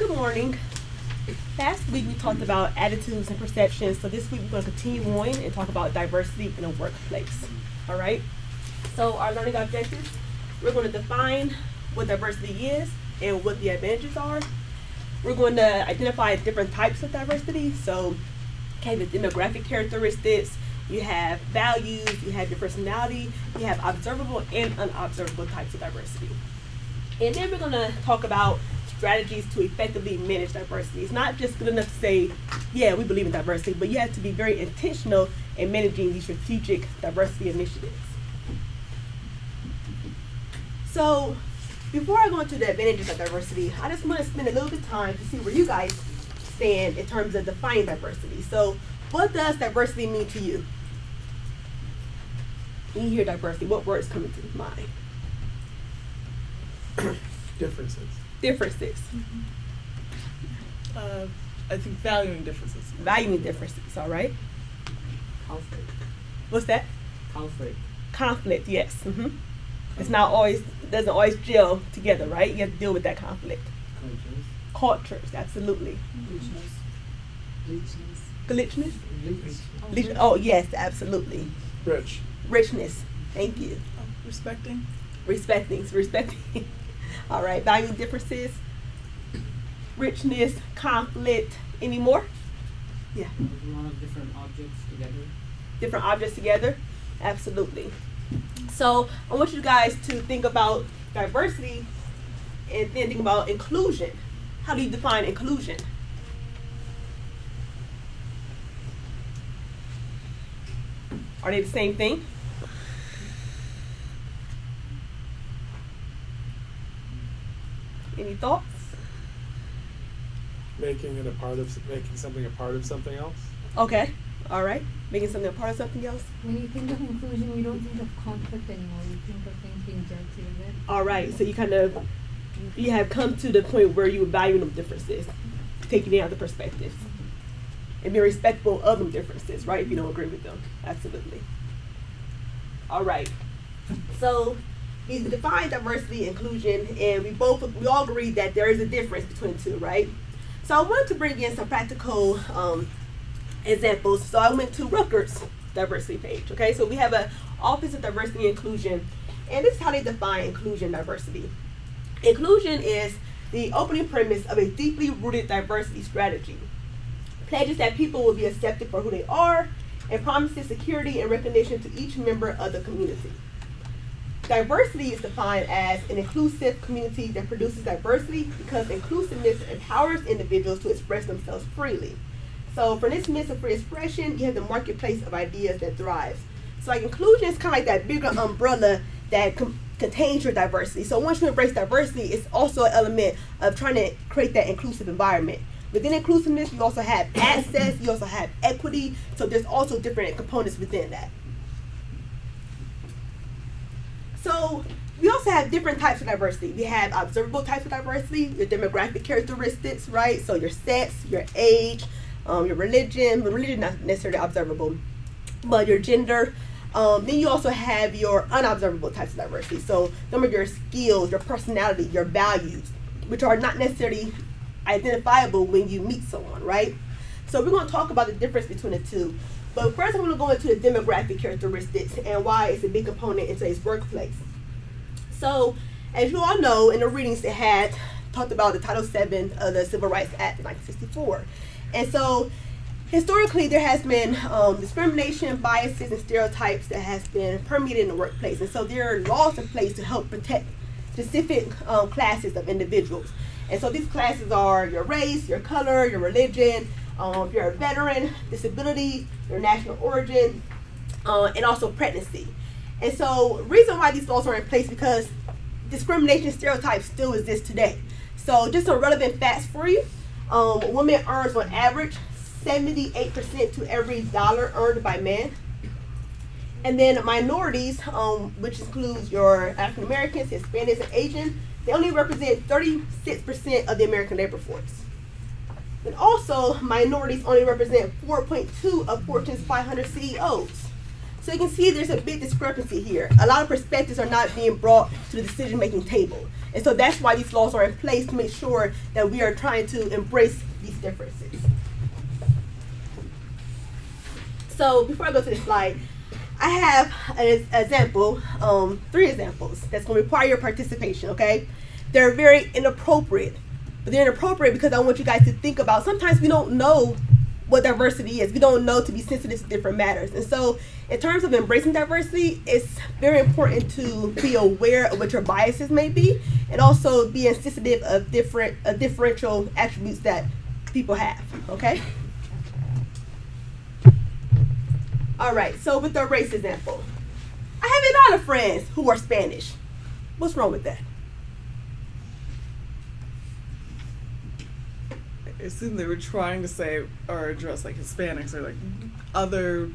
Good morning. Last week we talked about attitudes and perceptions, so this week we're going to continue on and talk about diversity in a workplace. All right? So our learning objectives, we're going to define what diversity is and what the advantages are. We're going to identify different types of diversity, so the demographic characteristics, you have values, you have your personality, you have observable and unobservable types of diversity. And then we're going to talk about strategies to effectively manage diversity. It's not just good enough to say, yeah, we believe in diversity, but you have to be very intentional in managing these strategic diversity initiatives. So before I go into the advantages of diversity, I just want to spend a little bit of time to see where you guys stand in terms of defining diversity. So what does diversity mean to you? When you hear diversity, what words come into mind? Differences. Differences. I think valuing differences. Valuing differences, all right. Conflict. What's that? Conflict. Conflict, yes. It's not always, doesn't always gel together, right? You have to deal with that conflict. Cultures, absolutely. Glitchness? Oh, yes, absolutely. Richness, thank you. Respecting. Respecting. All right, valuing differences, richness, conflict. Any more? Yeah. A lot of different objects together. Different objects together? Absolutely. So I want you guys to think about diversity and then think about inclusion. How do you define inclusion? Are they the same thing? Any thoughts? Making something a part of something else. Okay. All right. Making something a part of something else. When you think of inclusion, you don't think of conflict anymore. You think of things being gelled together. All right. So you have come to the point where you value them differences, taking it out of the perspectives, and be respectful of them differences, right? If you don't agree with them, absolutely. All right. So we define diversity, inclusion, and we all agree that there is a difference between the two, right? So I wanted to bring in some practical examples. So I went to Rutgers diversity page. Okay, so we have an Office of Diversity and Inclusion, and this is how they define inclusion diversity. Inclusion is the opening premise of a deeply rooted diversity strategy. Pledges that people will be accepted for who they are and promises security and recognition to each member of the community. Diversity is defined as an inclusive community that produces diversity because inclusiveness empowers individuals to express themselves freely. So for this midst of free expression, you have the marketplace of ideas that thrives. So like inclusion is kind of like that bigger umbrella that contains your diversity. So once you embrace diversity, it's also an element of trying to create that inclusive environment. Within inclusiveness, you also have access, you also have equity, so there's also different components within that. So we also have different types of diversity. We have observable types of diversity, your demographic characteristics, right? So your sex, your age, your religion not necessarily observable, but your gender. Then you also have your unobservable types of diversity. So some of your skills, your personality, your values, which are not necessarily identifiable when you meet someone, right? So we're going to talk about the difference between the two. But first I'm going to go into the demographic characteristics and why it's a big component in today's workplace. So as you all know, in the readings they had talked about the Title VII of the Civil Rights Act of 1964. And so historically there has been discrimination, biases, and stereotypes that has been permeated in the workplace. And so there are laws in place to help protect specific classes of individuals. And so these classes are your race, your color, your religion, if you're a veteran, disability, your national origin, and also pregnancy. And so reason why these laws are in place because discrimination stereotypes still exist today. So just some relevant facts for you. A woman earns on average 78% to every dollar earned by men. And then minorities, which includes your African Americans, Hispanics, and Asian, they only represent 36% of the American labor force. And also, minorities only represent 4.2 of Fortune's 500 CEOs. So So you can see there's a big discrepancy here. A lot of perspectives are not being brought to the decision-making table. And so that's why these laws are in place to make sure that we are trying to embrace these differences. So before I go to the slide, I have an example, 3 examples that's going to require your participation, okay? They're very inappropriate, but they're inappropriate because I want you guys to think about, sometimes we don't know what diversity is. We don't know to be sensitive to different matters. And so in terms of embracing diversity, it's very important to be aware of what your biases may be and also be sensitive of differential attributes that people have, okay? All right, so with the race example, I have a lot of friends who are Spanish. What's wrong with that? I assume they were trying to say or address like Hispanics or like other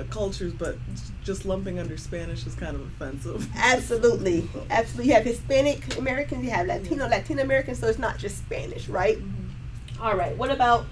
cultures, but just lumping under Spanish is kind of offensive. Absolutely, absolutely. You have Hispanic Americans, you have Latin Americans, so it's not just Spanish, right? Mm-hmm. All right, what about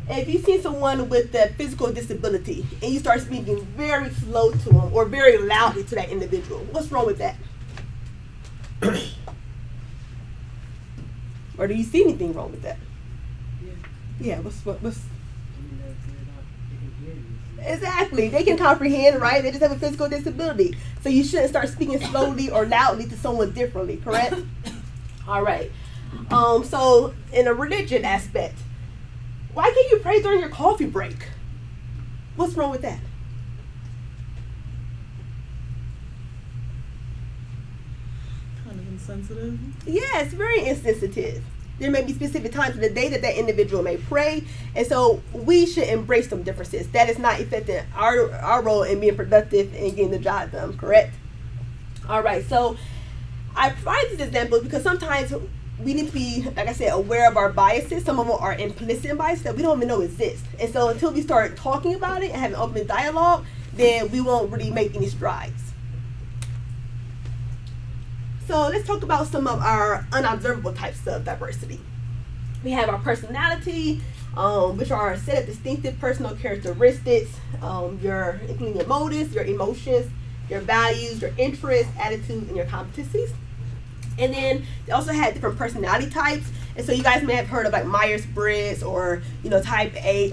if you see someone with a physical disability and you start speaking very slow to them or very loudly to that individual, what's wrong with that? Or do you see anything wrong with that? Yeah, what's I mean, they're not, they can hear you. exactly, they can comprehend, right? They just have a physical disability. So you shouldn't start speaking slowly or loudly to someone differently, correct? All right. So in a religion aspect, why can't you pray during your coffee break? What's wrong with that? Kind of insensitive. Yeah, it's very insensitive. There may be specific times of the day that that individual may pray, and so we should embrace some differences. That is not affecting our role in being productive and getting the job done, correct? All right, so I provide these examples because sometimes we need to be, like I said, aware of our biases. Some of them are implicit biases that we don't even know exist. And so until we start talking about it and having open dialogue, then we won't really make any strides. So let's talk about some of our unobservable types of diversity. We have our personality, which are a set of distinctive personal characteristics, including your motives, your emotions, your values, your interests, attitudes, and your competencies. And then they also had different personality types. And so you guys may have heard of like Myers-Briggs or, type A,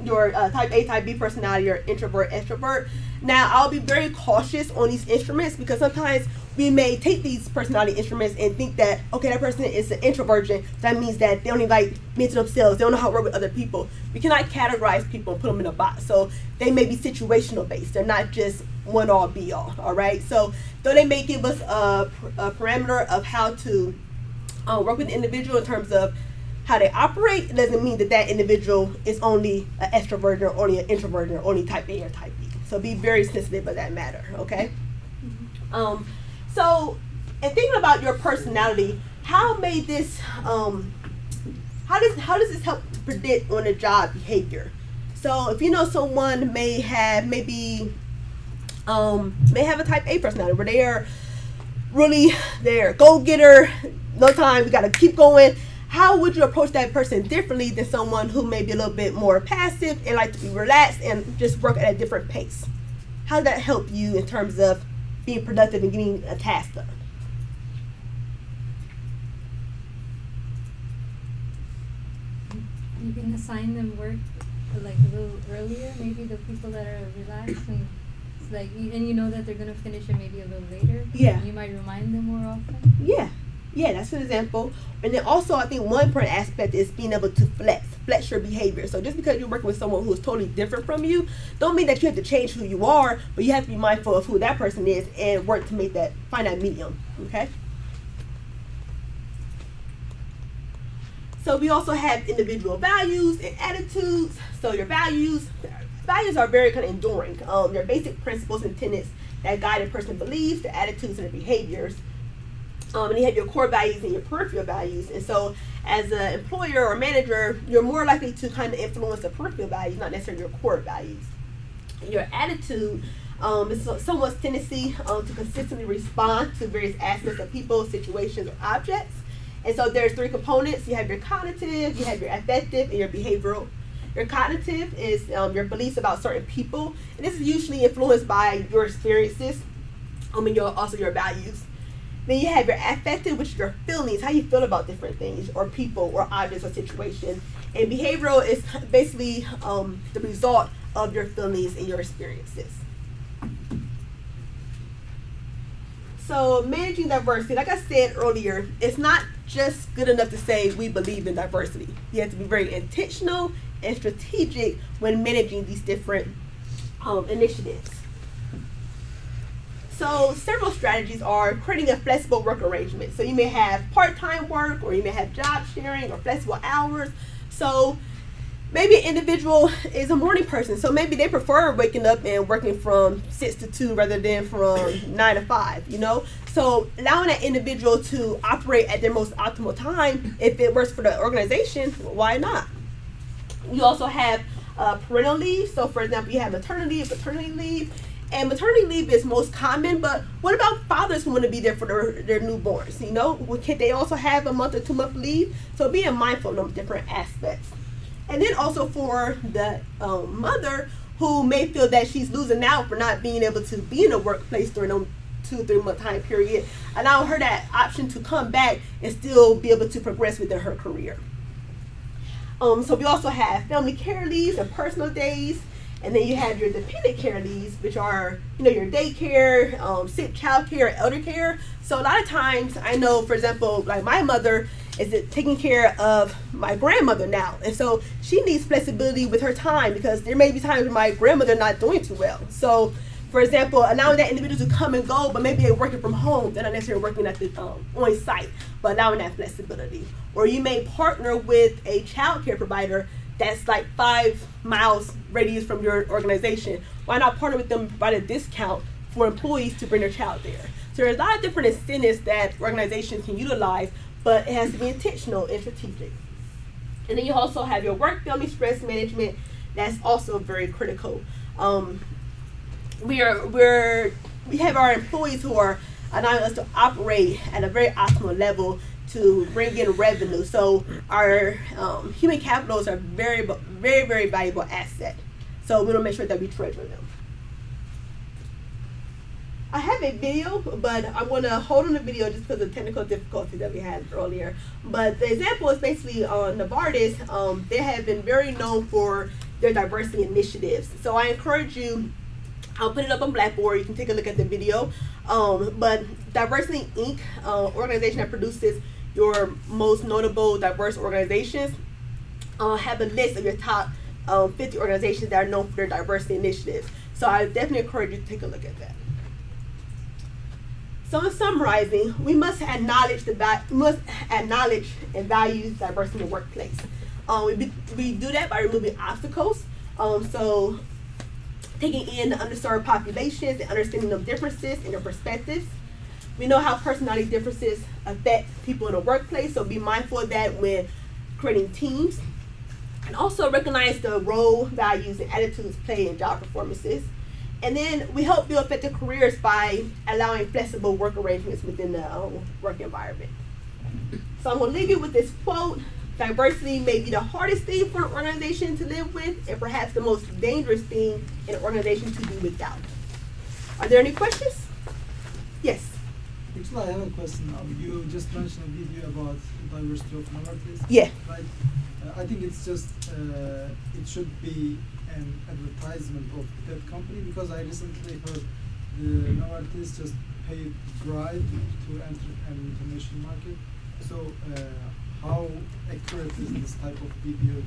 your type A, type B personality or introvert, extrovert. Now, I'll be very cautious on these instruments because sometimes we may take these personality instruments and think that, okay, that person is an introversion. That means that they only like being to themselves. They don't know how to work with other people. We cannot categorize people and put them in a box. So they may be situational based. They're not just one all be all right? So though they may give us a parameter of how to work with the individual in terms of how they operate, it doesn't mean that that individual is only an extrovert or only an introvert or only type A or type B. So be very sensitive of that matter, okay? So in thinking about your personality, how may this, how does this help to predict on the job behavior? So if you know someone may have a type A personality where they're a go-getter, no time, we gotta keep going. How would you approach that person differently than someone who may be a little bit more passive and like to be relaxed and just work at a different pace? How does that help you in terms of being productive and getting a task done? You can assign them work like a little earlier, maybe the people that are relaxed and it's like, and you know that they're gonna finish it maybe a little later. Yeah. You might remind them more often. Yeah, that's an example. And then also, I think one important aspect is being able to flex your behavior. So just because you're working with someone who is totally different from you, don't mean that you have to change who you are, but you have to be mindful of who that person is and work to find that medium, okay? So we also have individual values and attitudes. So your values are very kind of enduring. Your basic principles and tenets that guide a person's beliefs, their attitudes, and their behaviors. And you have your core values and your peripheral values. And so as an employer or manager, you're more likely to kind of influence the peripheral values, not necessarily your core values. Your attitude is someone's tendency to consistently respond to various aspects of people, situations, or objects. And so there's 3 components. You have your cognitive, you have your affective, and your behavioral. Your cognitive is your beliefs about certain people, and this is usually influenced by your experiences, and also your values. Then you have your affective, which is your feelings, how you feel about different things or people or objects or situations. And behavioral is basically the result of your feelings and your experiences. So managing diversity, like I said earlier, it's not just good enough to say we believe in diversity. You have to be very intentional and strategic when managing these different initiatives. So several strategies are creating a flexible work arrangement. So you may have part-time work, or you may have job sharing or flexible hours. So maybe an individual is a morning person, so maybe they prefer waking up and working from 6 to 2 rather than from 9 to 5, you know? So allowing that individual to operate at their most optimal time, if it works for the organization, why not? You also have parental leave. So for example, you have maternity and paternity leave. And maternity leave is most common, but what about fathers who want to be there for their newborns? You know, can they also have a month or 2 month leave? So being mindful of different aspects. And then also for the mother who may feel that she's losing out for not being able to be in the workplace during a 2-3 month time period, allow her that option to come back and still be able to progress within her career. So we also have family care leaves and personal days. And then you have your dependent care leaves, which are, you know, your daycare, sick child care, elder care. So a lot of times, I know, for example, like my mother is taking care of my grandmother now. And so she needs flexibility with her time, because there may be times when my grandmother not doing too well. So, for example, allowing that individual to come and go, but maybe they're working from home. They're not necessarily working at the on site, but allowing that flexibility. Or you may partner with a child care provider that's like 5 miles radius from your organization. Why not partner with them by a discount for employees to bring their child there? So there's a lot of different incentives that organizations can utilize, but it has to be intentional and strategic. And then you also have your work family stress management. That's also very critical. We have our employees who are allowing us to operate at a very optimal level to bring in revenue. So our human capitals are very, very, very valuable asset. So we want to make sure that we treasure them. I have a video, but I'm going to hold on the video just because of technical difficulties that we had earlier. But the example is basically Novartis. They have been very known for their diversity initiatives. So I encourage you, I'll put it up on Blackboard. You can take a look at the video. But Diversity Inc., organization that produces your most notable diverse organizations, have a list of your top 50 organizations that are known for their diversity initiatives. So I definitely encourage you to take a look at that. So in summarizing, we must acknowledge and value diversity in the workplace. We do that by removing obstacles. So taking in the underserved populations and understanding their differences and their perspectives. We know how personality differences affect people in the workplace, so be mindful of that when creating teams. And also recognize the role, values, and attitudes played in job performances. And then we help build effective careers by allowing flexible work arrangements within the work environment. So I'm going to leave you with this quote: diversity may be the hardest thing for an organization to live with, and perhaps the most dangerous thing in an organization to be without. Are there any questions? Yes. Actually, I have a question. You just mentioned a video about diversity of minorities. Yeah. Right. I think it's just it should be an advertisement of that company, because I recently heard the minorities just paid bribe to enter an international market. So how accurate is this type of video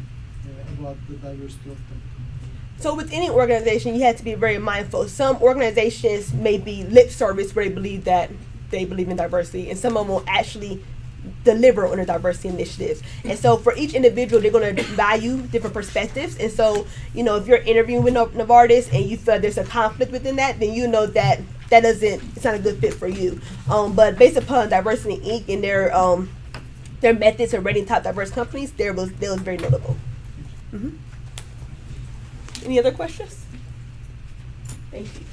about the diversity of them? So with any organization, you have to be very mindful. Some organizations may be lip service where they believe in diversity, and some of them will actually deliver on their diversity initiatives. And so for each individual, they're going to value different perspectives. And so, you know, if you're interviewing with Novartis and you feel there's a conflict within that, then you know that it's not a good fit for you. But based upon Diversity Inc. and their methods of rating top diverse companies, that was very notable. Mm-hmm. Any other questions? Thank you.